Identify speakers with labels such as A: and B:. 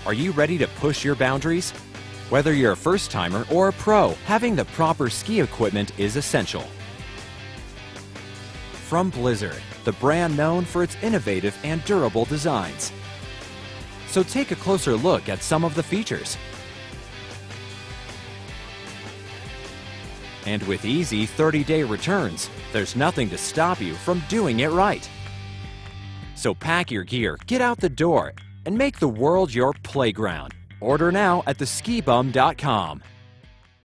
A: Are you ready to push your boundaries? Whether you're a first-timer or a pro, having the proper ski equipment is essential. From Blizzard, the brand known for its innovative and durable designs. So take a closer look at some of the features. And with easy 30-day returns, there's nothing to stop you from doing it right. So pack your gear, get out the door, and make the world your playground. Order now at theskibum.com.